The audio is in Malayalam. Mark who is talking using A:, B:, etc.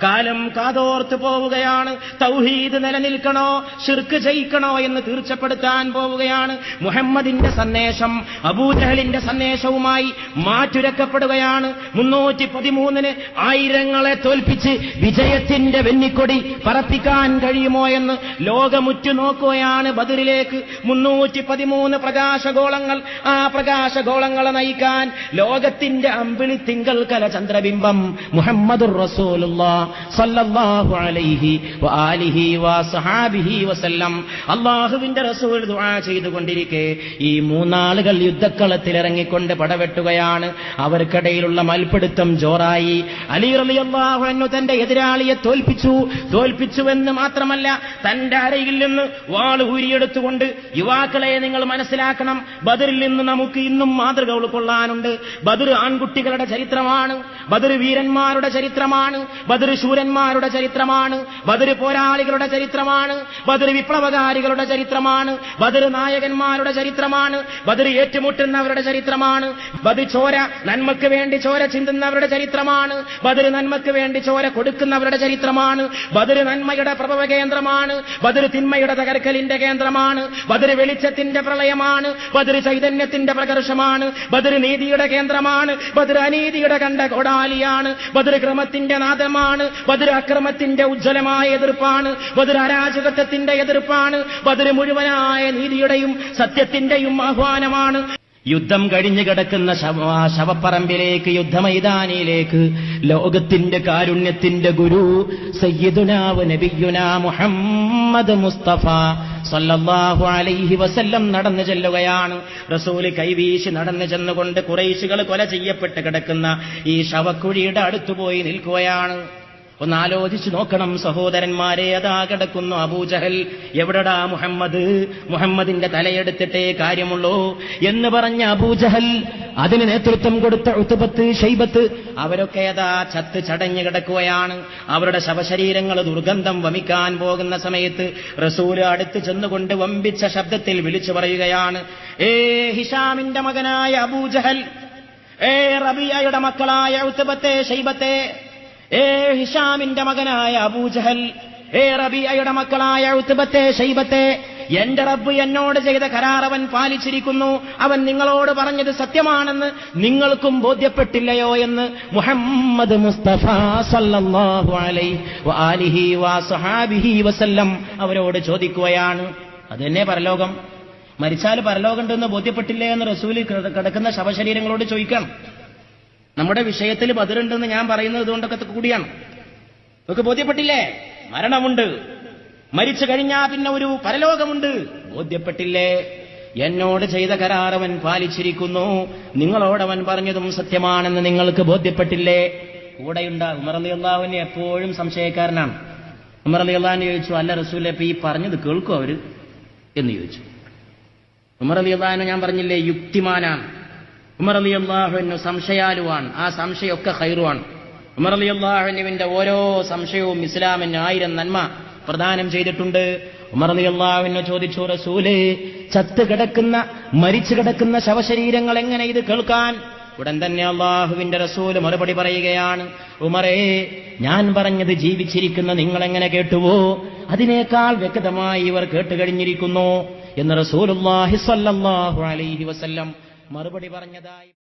A: കാലം കാതോർത്ത് പോവുകയാണ്. തൗഹീദ് നിലനിൽക്കണോ ശിർക്ക് ജയിക്കണോ എന്ന് തീർച്ചപ്പെടുത്താൻ പോവുകയാണ്. മുഹമ്മദിന്റെ സന്ദേശം അബൂജഹലിന്റെ സന്ദേശവുമായി മാറ്റുരക്കപ്പെടുകയാണ്. 313 ആയിരങ്ങളെ തോൽപ്പിച്ച് വിജയത്തിന്റെ വെന്നിക്കൊടി പറപ്പിക്കാൻ കഴിയുമോ എന്ന് ലോകമുറ്റു നോക്കുകയാണ് ബദറിലേക്ക്. 313 പ്രകാശഗോളങ്ങൾ, ആ പ്രകാശഗോളങ്ങളെ നയിക്കാൻ ലോകത്തിന്റെ അമ്പിളി തിങ്കൾ കല ചന്ദ്രബിംബം മുഹമ്മദുർ റസൂൽ സല്ലല്ലാഹു അലൈഹി വആലിഹി വസഹാബിഹി വസല്ലം. അല്ലാഹുവിന്റെ റസൂൽ ദുആ ചെയ്തുകൊണ്ടിരിക്കെ ഈ മൂന്നാളുകൾ യുദ്ധക്കളത്തിൽ ഇറങ്ങിക്കൊണ്ട് പടവെട്ടുകയാണ്. അവർക്കിടയിലുള്ള മൽപിടുത്തം ജോറായി. അലി റളിയല്ലാഹു അൻഹു തന്റെ എതിരാളിയെ തോൽപ്പിച്ചുവെന്ന് മാത്രമല്ല, തന്റെ അരയിൽ നിന്ന് വാൾ ഊരിയെടുത്തുകൊണ്ട്, യുവാക്കളെ നിങ്ങൾ മനസ്സിലാക്കണം, ബദറിൽ നിന്ന് നമുക്ക് ഇന്നും മാതൃക ഉൾക്കൊള്ളാനുണ്ട്. ബദർ ആൺകുട്ടികളുടെ ചരിത്രമാണ്, ബദർ വീരന്മാരുടെ ചരിത്രമാണ്, ബദർ ശൂരന്മാരുടെ ചരിത്രമാണ്, ബദർ പോരാളികളുടെ ചരിത്രമാണ്, ബദർ വിപ്ലവകാരികളുടെ ചരിത്രമാണ്, ബദർ നായകന്മാരുടെ ചരിത്രമാണ്, ബദർ ഏറ്റുമുട്ടുന്നവരുടെ ചരിത്രമാണ്, ബദർ ചോര നന്മയ്ക്ക് വേണ്ടി ചോര ചിന്തുന്നവരുടെ ചരിത്രമാണ്, ബദർ നന്മയ്ക്ക് വേണ്ടി ചോര കൊടുക്കുന്നവരുടെ ചരിത്രമാണ്, ബദർ നന്മയുടെ പ്രഭവ കേന്ദ്രമാണ്, ബദർ തിന്മയുടെ തകർക്കലിന്റെ കേന്ദ്രമാണ്, ബദർ വെളിച്ചത്തിന്റെ പ്രളയമാണ്, ബദർ ചൈതന്യത്തിന്റെ പ്രകർഷമാണ്, ബദർ നീതിയുടെ കേന്ദ്രമാണ്, ബദർ അനീതിയുടെ കണ്ട കോടാലിയാണ്, ബദർ ക്രമത്തിന്റെ നാദമാണ്, ബദർ അക്രമത്തിന്റെ ഉജ്ജ്വലമായ എതിർപ്പാണ്, ബദർ അരാജകത്വത്തിന്റെ എതിർപ്പാണ്, ബദർ മുഴുവനായ നീതിയുടെയും സത്യത്തിന്റെയും ആഹ്വാനമാണ്. യുദ്ധം കഴിഞ്ഞു കിടക്കുന്ന ശവപ്പറമ്പിലേക്ക്, യുദ്ധമൈതാനിയിലേക്ക് ലോകത്തിന്റെ കാരുണ്യത്തിന്റെ ഗുരു സയ്യിദുനാ വ നബിയുനാ മുഹമ്മദ് മുസ്തഫ സല്ലല്ലാഹു അലൈഹി വസല്ലം നടന്നു ചെല്ലുകയാണ്. റസൂൽ കൈവീശി നടന്നു ചെന്നുകൊണ്ട് ഖുറൈശികൾ കൊല ചെയ്യപ്പെട്ട് കിടക്കുന്ന ഈ ശവക്കുഴിയുടെ അടുത്തുപോയി നിൽക്കുകയാണ്. ഒന്ന് ആലോചിച്ചു നോക്കണം സഹോദരന്മാരെ. അതാ കിടക്കുന്നു അബൂജഹൽ. എവിടെടാ മുഹമ്മദിന്റെ തലയെടുത്തിട്ടേ കാര്യമുള്ളൂ എന്ന് പറഞ്ഞ അബൂജഹൽ, അതിന് നേതൃത്വം കൊടുത്ത ഉത്ബത്ത്, ഷൈബത്ത്, അവരൊക്കെ അതാ ചത്ത് ചടഞ്ഞു കിടക്കുകയാണ്. അവരുടെ ശവശരീരങ്ങൾ ദുർഗന്ധം വമിക്കാൻ പോകുന്ന സമയത്ത് റസൂല് അടുത്ത് ചെന്നുകൊണ്ട് വമ്പിച്ച ശബ്ദത്തിൽ വിളിച്ചു പറയുകയാണ്, ഏ ഹിഷാമിന്റെ മകനായ അബൂജഹൽ, ഏ റബിയയുടെ മക്കളായ ഉത്ബത്തെ, ഷൈബത്തെ, ഏ ഹിഷാമിന്റെ മകനായ അബൂജഹൽ, ഏ റബിയയുടെ മക്കളായ ഉത്ബത്തെ, ഷൈബത്തെ, എന്റെ റബ്ബ് എന്നോട് ചെയ്ത കരാർ അവൻ പാലിച്ചിരിക്കുന്നു. അവൻ നിങ്ങളോട് പറഞ്ഞത് സത്യമാണെന്ന് നിങ്ങൾക്കും ബോധ്യപ്പെട്ടില്ലയോ എന്ന് മുഹമ്മദ് മുസ്തഫ സല്ലല്ലാഹു അലൈഹി വആലിഹി വസഹാബിഹി വസല്ലം അവരോട് ചോദിക്കുകയാണ്. അതെന്നെ പരലോകം, മരിച്ചാൽ പരലോകമുണ്ടെന്ന് ബോധ്യപ്പെട്ടില്ലേ എന്ന് റസൂല് കിടക്കുന്ന ശവശരീരങ്ങളോട് ചോദിക്കണം. നമ്മുടെ വിഷയത്തിൽ ബദറുണ്ടെന്ന് ഞാൻ പറയുന്നത് ഇതുകൊണ്ടൊക്കെ കൂടിയാണ്. നമുക്ക് ബോധ്യപ്പെട്ടില്ലേ? മരണമുണ്ട്, മരിച്ചു കഴിഞ്ഞാൽ പിന്നെ ഒരു പരലോകമുണ്ട്, ബോധ്യപ്പെട്ടില്ലേ? എന്നോട് ചെയ്ത കരാർ അവൻ പാലിച്ചിരിക്കുന്നു, നിങ്ങളോടവൻ പറഞ്ഞതും സത്യമാണെന്ന് നിങ്ങൾക്ക് ബോധ്യപ്പെട്ടില്ലേ? കൂടെയുണ്ട് ഉമർ റളിയല്ലാഹു അൻഹു എപ്പോഴും സംശയക്കാരനാണ്. ഉമർ റളിയല്ലാഹു അൻഹു ചോദിച്ചു, അല്ല റസൂലേ, ഇപ്പൊ ഈ പറഞ്ഞത് കേൾക്കും അവര് എന്ന് ചോദിച്ചു. ഉമർ റളിയല്ലാഹു അൻഹു ഞാൻ പറഞ്ഞില്ലേ യുക്തിമാനാണ്. ഉമർ റളിയല്ലാഹു അൻഹു സംശയാലുവാണ്. ആ സംശയമൊക്കെ ഖൈറുവാണ്. ഉമർ റളിയല്ലാഹു അൻഹുവിന്റെ ഓരോ സംശയവും ഇസ്ലാമിന് 1000 നന്മ പ്രദാനം ചെയ്തിട്ടുണ്ട്. ഉമർ റളിയല്ലാഹു അൻഹു ചോദിച്ചു, റസൂലേ, മരിച്ചു കിടക്കുന്ന ശവശരീരങ്ങൾ എങ്ങനെ ഇത് കേൾക്കാൻ? ഉടൻ തന്നെ അല്ലാഹുവിന്റെ റസൂൽ മറുപടി പറയുകയാണ്, ഉമറേ, ഞാൻ പറഞ്ഞത് ജീവിച്ചിരിക്കുന്ന നിങ്ങളെങ്ങനെ കേട്ടുവോ അതിനേക്കാൾ വ്യക്തമായി ഇവർ കേട്ടുകഴിഞ്ഞിരിക്കുന്നു എന്ന് റസൂലുള്ളാഹി സ്വല്ലല്ലാഹു അലൈഹി വസല്ലം മറുപടി പറഞ്ഞതായി